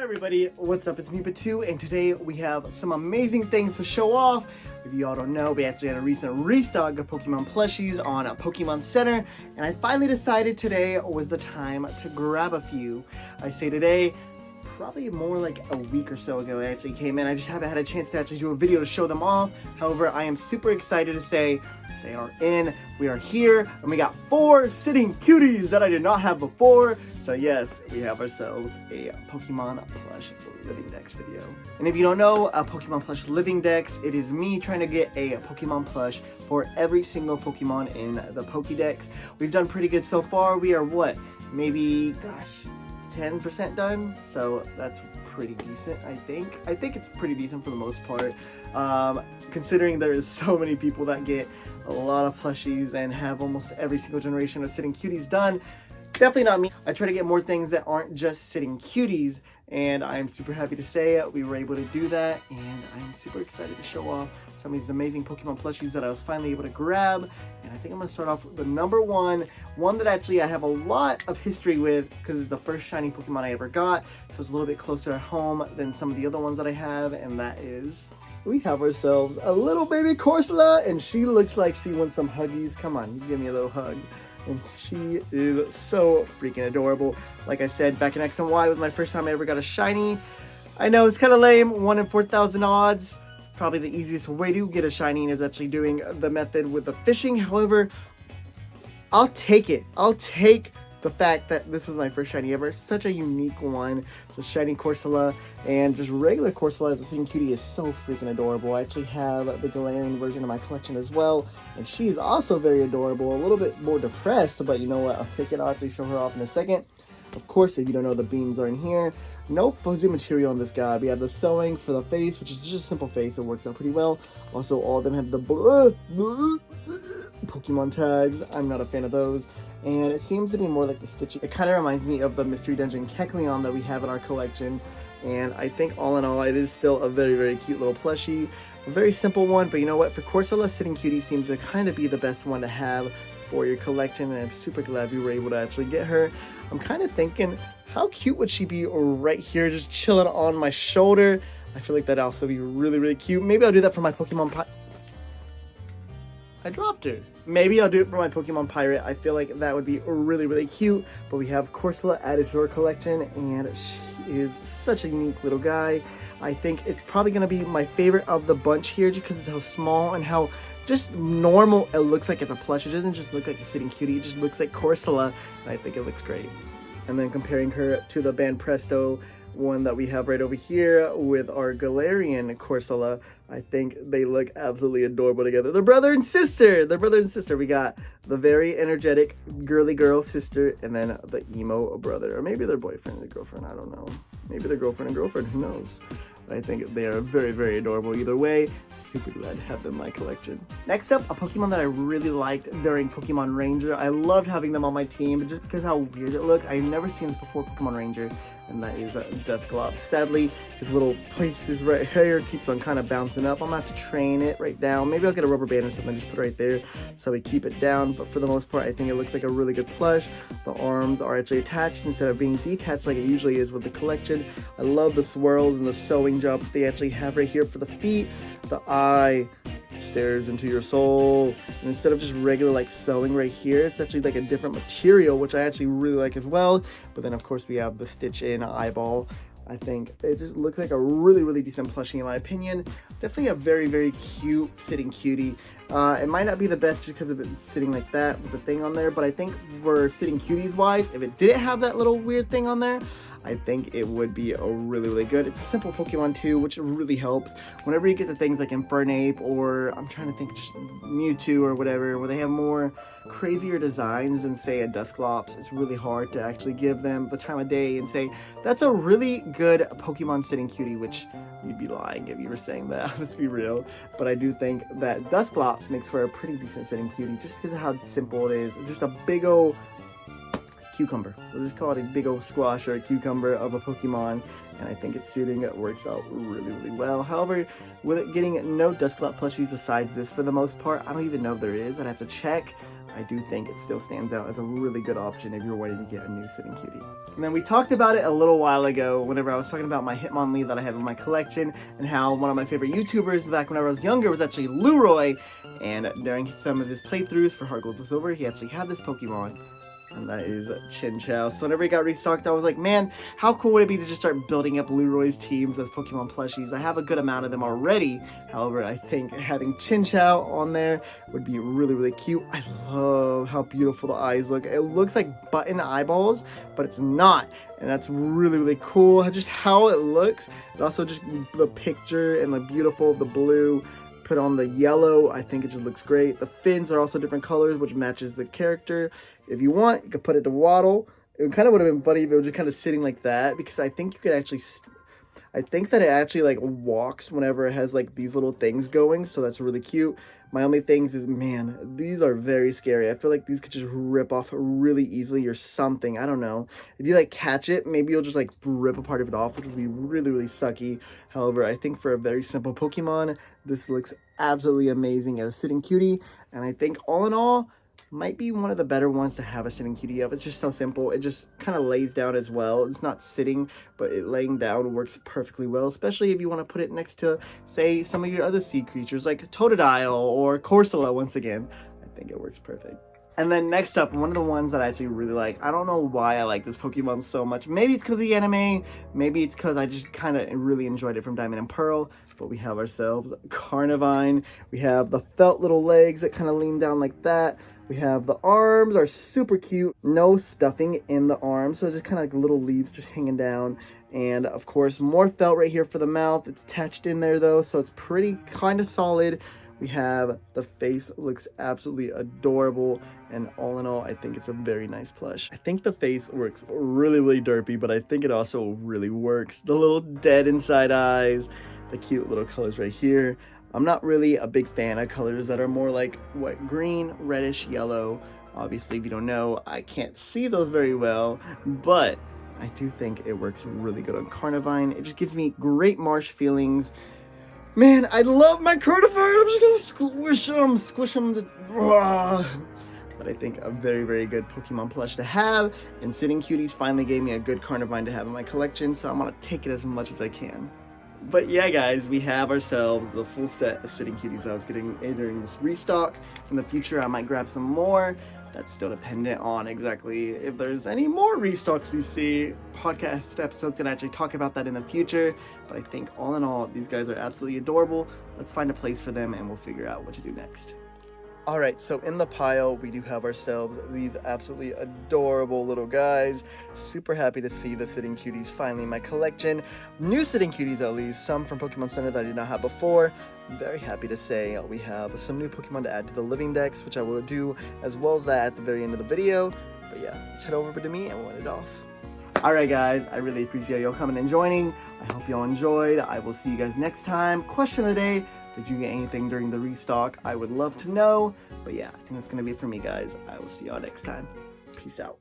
everybody, what's up? It's me, Pittoo, and today we have some amazing things to show off. If you all don't know, we actually had a recent restock of Pokemon plushies on Pokemon Center, and I finally decided today was the time to grab a few. I say today, probably more like a week or so ago it actually came in. I just haven't had a chance to actually do a video to show them off. However, I am super excited to say they are in, we are here, and we got 4 sitting cuties that I did not have before. So yes, we have ourselves a Pokemon Plush Living Dex video. And if you don't know, a Pokemon Plush Living Dex, it is me trying to get a Pokemon plush for every single Pokemon in the Pokédex. We've done pretty good so far. We are what? Maybe, 10% done? So that's pretty decent, I think. I think it's pretty decent for the most part. Considering there is so many people that get a lot of plushies and have almost every single generation of sitting cuties done. Definitely not me. I try to get more things that aren't just sitting cuties, and I'm super happy to say we were able to do that, and I'm super excited to show off some of these amazing Pokemon plushies that I was finally able to grab. And I think I'm going to start off with the number one that actually I have a lot of history with because it's the first shiny Pokemon I ever got, so it's a little bit closer at home than some of the other ones that I have, and that is, we have ourselves a little baby Corsola, and she looks like she wants some huggies. Come on, give me a little hug. And she is so freaking adorable. Like I said, back in X and Y was my first time I ever got a shiny. I know it's kind of lame, 1 in 4,000 odds. Probably the easiest way to get a shiny is actually doing the method with the fishing. However, I'll take it. I'll take the fact that this was my first shiny ever. Such a unique one. So shiny Corsola and just regular Corsola as a sitting cutie is so freaking adorable. I actually have the Galarian version in my collection as well, and she's also very adorable. A little bit more depressed, but you know what? I'll take it. I'll actually show her off in a second. Of course, if you don't know, the beans are in here. No fuzzy material on this guy. We have the sewing for the face, which is just a simple face. It works out pretty well. Also, all of them have the Pokemon tags. I'm not a fan of those. And it seems to be more like the Stitchy. It kind of reminds me of the Mystery Dungeon Kecleon that we have in our collection. And I think all in all, it is still a very, very cute little plushie. A very simple one, but you know what? For Corsola, Sitting Cutie seems to kind of be the best one to have for your collection. And I'm super glad we were able to actually get her. I'm kind of thinking, how cute would she be right here, just chilling on my shoulder? I feel like that'd also be really, really cute. Maybe I'll do that for my Pokemon I dropped her. Maybe I'll do it for my Pokemon Pirate. I feel like that would be really, really cute. But we have Corsola added to our collection, and she is such a unique little guy. I think it's probably going to be my favorite of the bunch here just because it's how small and how just normal it looks like as a plush. It doesn't just look like a sitting cutie. It just looks like Corsola, and I think it looks great. And then comparing her to the Ban Presto one that we have right over here with our Galarian Corsola, I think they look absolutely adorable together. They're brother and sister. They're brother and sister. We got the very energetic girly girl sister, and then the emo brother, or maybe their boyfriend and girlfriend. I don't know. Maybe they're girlfriend and girlfriend. Who knows? I think they are very, very adorable either way. Super glad to have them in my collection. Next up, a Pokemon that I really liked during Pokemon Ranger. I loved having them on my team just because how weird it looked. I've never seen this before Pokemon Ranger, and that is Dusclops. Sadly, his little places right here keeps on kind of bouncing up. I'm gonna have to train it right down. Maybe I'll get a rubber band or something, just put it right there so we keep it down. But for the most part, I think it looks like a really good plush. The arms are actually attached instead of being detached like it usually is with the collection. I love the swirls and the sewing job that they actually have right here for the feet. The eye stares into your soul, and instead of just regular like sewing right here, it's actually like a different material, which I actually really like as well. But then of course we have the stitch in eyeball. I think it just looks like a really, really decent plushie in my opinion. Definitely a very, very cute sitting cutie. It might not be the best just because of it sitting like that with the thing on there, but I think for sitting cuties wise, if it didn't have that little weird thing on there, I think it would be a really, really good. It's a simple Pokemon too, which really helps. Whenever you get the things like Infernape, or I'm trying to think, just Mewtwo or whatever, where they have more crazier designs than say a Dusclops, it's really hard to actually give them the time of day and say, that's a really good Pokemon sitting cutie, which you'd be lying if you were saying that, let's be real. But I do think that Dusclops makes for a pretty decent sitting cutie just because of how simple it is. Just a big old cucumber. We'll just call it a big old squash or a cucumber of a Pokemon, and I think its suiting works out really, really well. However, with it getting no Dusclops plushies besides this for the most part, I don't even know if there is. I'd have to check. I do think it still stands out as a really good option if you're waiting to get a new sitting cutie. And then we talked about it a little while ago whenever I was talking about my Hitmonlee that I have in my collection, and how one of my favorite YouTubers back whenever I was younger was actually Leroy, and during some of his playthroughs for Heart Gold to Silver, he actually had this Pokemon, and that is Chinchou. So whenever he got restocked, I was like, man, how cool would it be to just start building up Leroy's teams as Pokemon plushies? I have a good amount of them already. However, I think having Chinchou on there would be really, really cute. I love how beautiful the eyes look. It looks like button eyeballs, but it's not. And that's really, really cool. Just how it looks. And also just the picture and the beautiful, the blue put on the yellow. I think it just looks great. The fins are also different colors, which matches the character. If you want, you could put it to waddle. It kind of would have been funny if it was just kind of sitting like that, because I think you could actually, I think that it actually like walks whenever it has like these little things going, so that's really cute. My only things is, man, these are very scary. I feel like these could just rip off really easily or something. I don't know. If you like catch it, maybe you'll just like rip a part of it off, which would be really, really sucky. However, I think for a very simple Pokemon, this looks absolutely amazing as a sitting cutie. And I think all in all, might be one of the better ones to have a sitting cutie of. It's just so simple. It just kind of lays down as well. It's not sitting, but it laying down works perfectly well, especially if you want to put it next to, say, some of your other sea creatures like Totodile or Corsola once again. I think it works perfect. And then next up, one of the ones that I actually really like. I don't know why I like this Pokemon so much. Maybe it's because of the anime. Maybe it's because I just kind of really enjoyed it from Diamond and Pearl. But we have ourselves Carnivine. We have the felt little legs that kind of lean down like that. We have the arms are super cute. No stuffing in the arms. So just kind of like little leaves just hanging down. And of course, more felt right here for the mouth. It's attached in there though, so it's pretty kind of solid. We have the face, looks absolutely adorable, and all in all, I think it's a very nice plush. I think the face works really, really derpy, but I think it also really works. The little dead inside eyes, the cute little colors right here. I'm not really a big fan of colors that are more like what, green, reddish, yellow. Obviously, if you don't know, I can't see those very well, but I do think it works really good on Carnivine. It just gives me great marsh feelings. Man, I love my Carnivine. I'm just gonna squish them. But I think a very, very good Pokemon plush to have. And Sitting Cuties finally gave me a good Carnivine to have in my collection, so I'm gonna take it as much as I can. But yeah, guys, we have ourselves the full set of Sitting Cuties I was getting during this restock. In the future, I might grab some more. That's still dependent on exactly if there's any more restocks we see. Podcast episode's gonna actually talk about that in the future. But I think all in all, these guys are absolutely adorable. Let's find a place for them and we'll figure out what to do next. Alright, so in the pile, we do have ourselves these absolutely adorable little guys. Super happy to see the Sitting Cuties finally in my collection. New Sitting Cuties at least, some from Pokemon Center that I did not have before. I'm very happy to say we have some new Pokemon to add to the living decks, which I will do, as well as that at the very end of the video. But yeah, let's head over to me and we'll end it off. Alright guys, I really appreciate y'all coming and joining. I hope y'all enjoyed. I will see you guys next time. Question of the day. Did you get anything during the restock? I would love to know. But yeah, I think that's going to be it for me, guys. I will see y'all next time. Peace out.